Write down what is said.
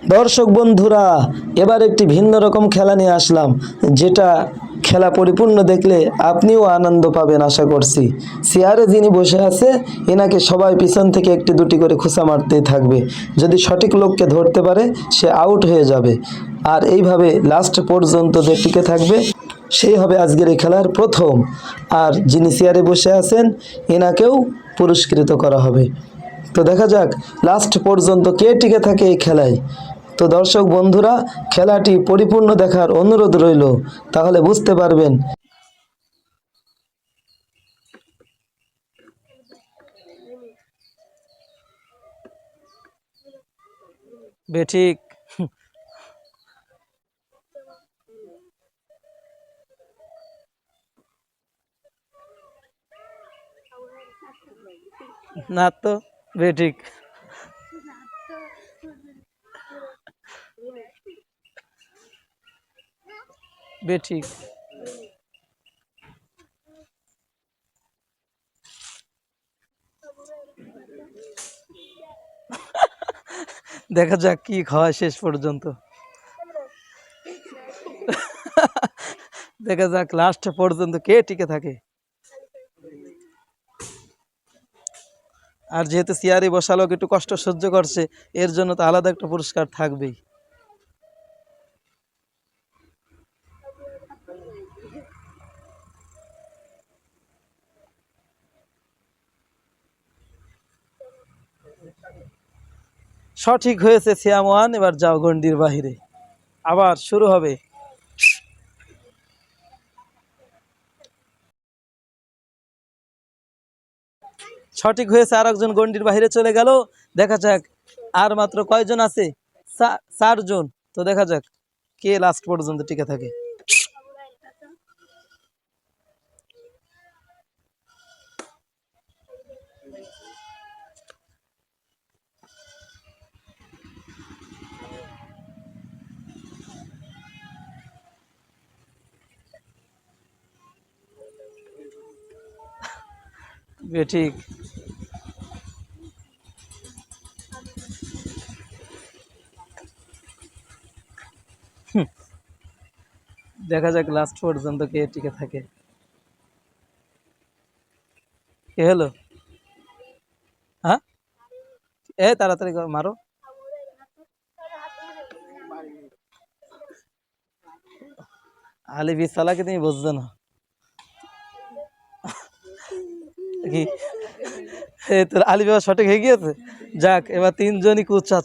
দর্শক বন্ধুরা, এবার একটি ভিন্ন রকম খেলা নিয়ে আসলাম, যেটা খেলা পরিপূর্ণ দেখলে আপনিও আনন্দ পাবেন আশা করছি। চেয়ারে যিনি বসে আছে, এনাকে সবাই পিছন থেকে একটি দুটি করে খোঁচা মারতেই থাকবে। যদি সঠিক লোককে ধরতে পারে সে আউট হয়ে যাবে, আর এইভাবে লাস্ট পর্যন্ত যে টিকে থাকবে সেই হবে আজকের এই খেলার প্রথম। আর যিনি চেয়ারে বসে আছেন এনাকেও পুরস্কৃত করা হবে। তো দেখা যাক লাস্ট পর্যন্ত কে টিকে থাকে এই খেলায়। তো দর্শক বন্ধুরা, খেলাটি পরিপূর্ণ দেখার অনুরোধ রইল, তাহলে বুঝতে পারবেন। বেঠিক। না তো, বেঠিক। বেঠিক। দেখা যাক কি খাওয়া শেষ পর্যন্ত। দেখা যাক লাস্ট পর্যন্ত কে টিকে থাকে। আর যেহেতু চেয়ারে বসা লোক একটু কষ্ট সহ্য করছে, এর জন্য তো আলাদা একটা পুরস্কার থাকবেই। সঠিক হয়েছে সিয়াম ওয়ান। এবার যাও গন্ডির বাহিরে, আবার শুরু হবে। সঠিক হয়েছে, আর একজন গন্ডির বাহিরে চলে গেল। দেখা যাক আর মাত্র কয়জন আছে? 4 জন। তো দেখা যাক কে লাস্ট পর্যন্ত টিকে থাকে। বেঠিক। দেখা যাক লাস্ট পর্যন্ত কে টিকে থাকে। কে হলো? হ্যাঁ, তাড়াতাড়ি মারো। আলি বিসালাকে তুমি বুঝছো না কি? তোর আলি বাবা সঠিক হয়ে গিয়েছে। যাক, এবার 3 জনই কুচ্ছা